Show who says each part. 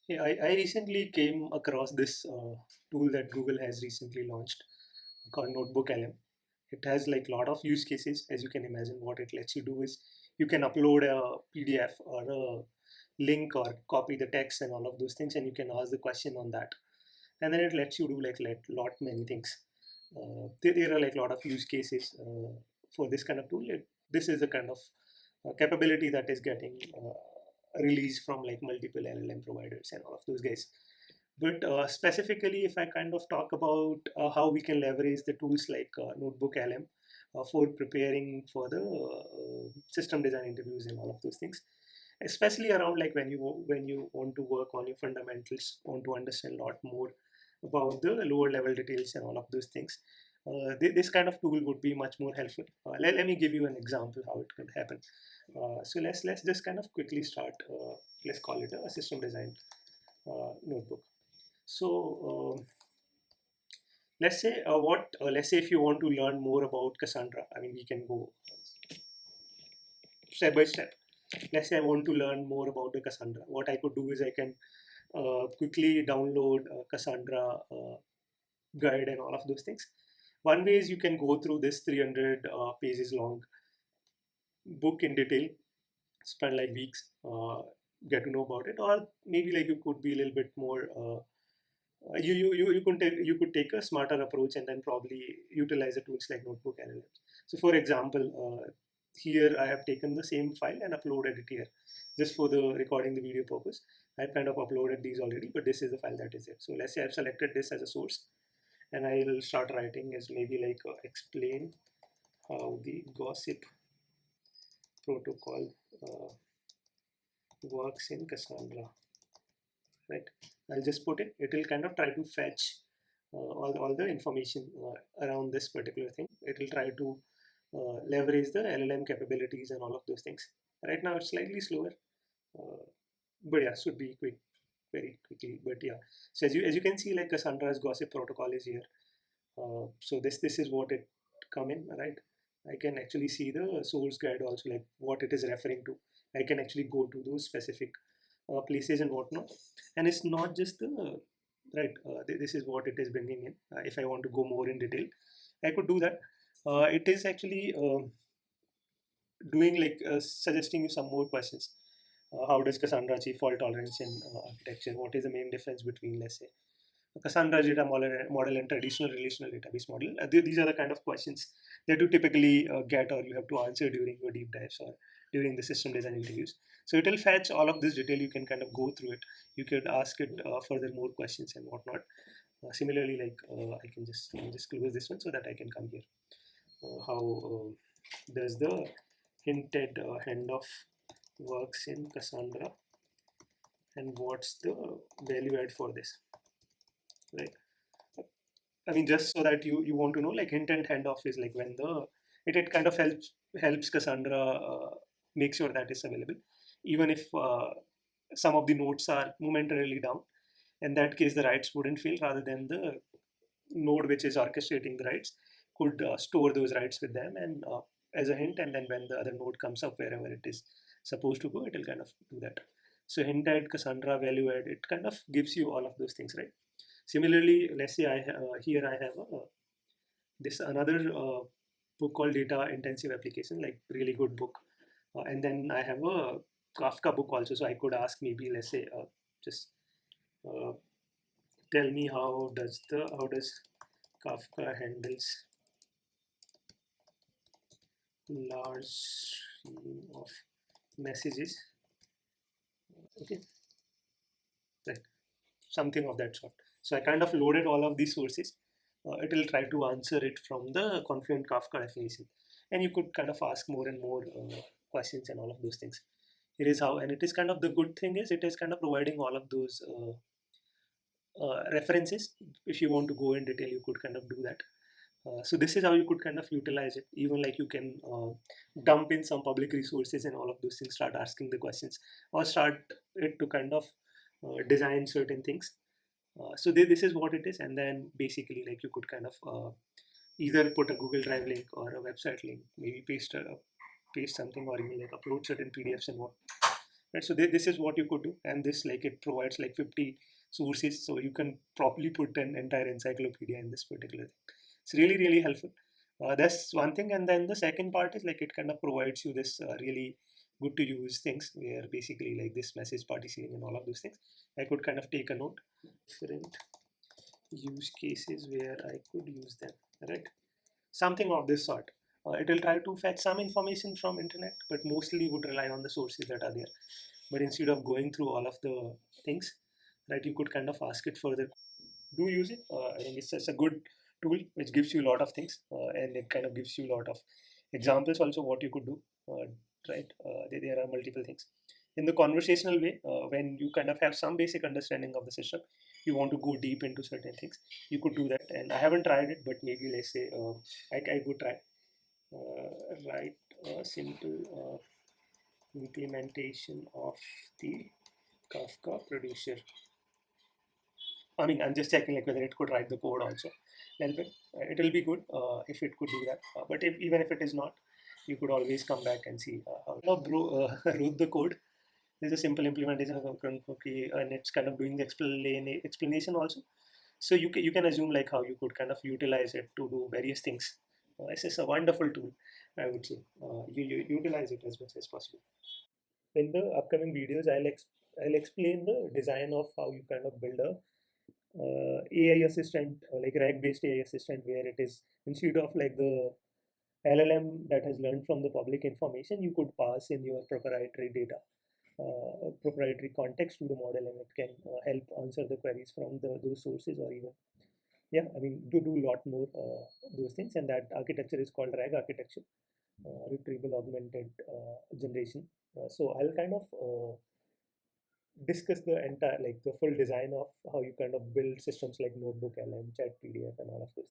Speaker 1: Yeah, I recently came across this tool that Google has recently launched called Notebook LM. It has like a lot of use cases. As you can imagine, what it lets you do is you can upload a PDF or a link or copy the text and all of those things, and you can ask the question on that. And then it lets you do like lot many things. There are like a lot of use cases for this kind of tool. This is the kind of capability that is getting released from like multiple LLM providers and all of those guys. But specifically, if I kind of talk about how we can leverage the tools like Notebook LM for preparing for the system design interviews and all of those things, especially around like when you want to work on your fundamentals, want to understand a lot more about the lower level details and all of those things. This kind of tool would be much more helpful. Let me give you an example how it could happen. So let's just kind of quickly start. Let's call it a system design notebook. So let's say if you want to learn more about Cassandra, I mean we can go step by step. Let's say I want to learn more about the Cassandra. What I could do is I can quickly download Cassandra guide and all of those things. One way is you can go through this 300 pages long book in detail, spend like weeks, get to know about it, or maybe like you could be a little bit more. You could take a smarter approach and then probably utilize the tools like Notebook LLMs. So, for example, here I have taken the same file and uploaded it here, just for the recording the video purpose. I've kind of uploaded these already, but this is the file that is it. So let's say I've selected this as a source, and I'll start writing as maybe like explain how the gossip protocol works in Cassandra, right? I'll just put it. It will kind of try to fetch all the information around this particular thing. It will try to leverage the LLM capabilities and all of those things. Right now it's slightly slower, uh, but yeah, should be quick, very quickly. But yeah, so as you can see, like Cassandra's gossip protocol is here. So this is what it come in, right? I can actually see the source guide also, like what it is referring to. I can actually go to those specific places and whatnot. And it's not just the right. This is what it is bringing in. If I want to go more in detail, I could do that. It is actually doing like suggesting you some more questions. How does Cassandra achieve fault tolerance in architecture? What is the main difference between, let's say, Cassandra data model and traditional relational database model? These are the kind of questions that you typically get or you have to answer during your deep dives or during the system design interviews. So it will fetch all of this detail. You can kind of go through it. You could ask it further more questions and whatnot. Similarly, like let me just close this one so that I can come here. How does the hinted handoff works in Cassandra, and what's the value add for this, right? I mean, just so that you want to know, like intent handoff is like when it kind of helps Cassandra make sure that is available, even if some of the nodes are momentarily down. In that case, the writes wouldn't fail, rather than the node which is orchestrating the writes could store those writes with them and as a hint, and then when the other node comes up wherever it is supposed to go, it will kind of do that. So hint add, Cassandra value add, it kind of gives you all of those things, right? Similarly, let's say here I have this another book called Data Intensive Application, like really good book, and then I have a Kafka book also. So I could ask maybe, let's say, just uh, tell me how does Kafka handles large stream of messages. Okay, right, something of that sort. So I kind of loaded all of these sources. It will try to answer it from the Confluent Kafka definition, and you could kind of ask more and more questions and all of those things. It is how, and it is kind of the good thing is it is kind of providing all of those references. If you want to go in detail, you could kind of do that. So this is how you could kind of utilize it. Even like you can dump in some public resources and all of those things, start asking the questions, or start it to kind of design certain things. So this is what it is, and then basically like you could kind of either put a Google Drive link or a website link, maybe paste something, or even like upload certain PDFs and what. right? So this is what you could do, and this, like, it provides like 50 sources, so you can probably put an entire encyclopedia in this particular thing. It's really, really helpful. That's one thing. And then the second part is like it kind of provides you this really good to use things where basically like this message party sealing and all of those things. I could kind of take a note, different use cases where I could use them, right? Something of this sort. It will try to fetch some information from internet, but mostly would rely on the sources that are there. But instead of going through all of the things, right, you could kind of ask it further. Do use it. I think it's a good tool which gives you a lot of things, and it kind of gives you a lot of examples also what you could do. Right, there are multiple things. In the conversational way, when you kind of have some basic understanding of the system, you want to go deep into certain things, you could do that. And I haven't tried it, but maybe let's say I would try. Write a simple implementation of the Kafka producer. I mean, I'm just checking like whether it could write the code also. Then it will be good if it could do that. But even if it is not, you could always come back and see how. Wrote the code. There's a simple implementation of cookie, and it's kind of doing the explanation also. So you can assume like how you could kind of utilize it to do various things. It's just a wonderful tool, I would say. You utilize it as much as possible. In the upcoming videos, I'll explain the design of how you kind of build a AI assistant, like RAG-based AI assistant, where it is instead of like the LLM that has learned from the public information, you could pass in your proprietary data, proprietary context to the model, and it can help answer the queries from those sources, or even, yeah, I mean, to do a lot more those things. And that architecture is called RAG architecture, retrieval augmented generation. So I'll kind of discuss the entire, like the full design of how you kind of build systems like Notebook, LM, Chat PDF, and all of this.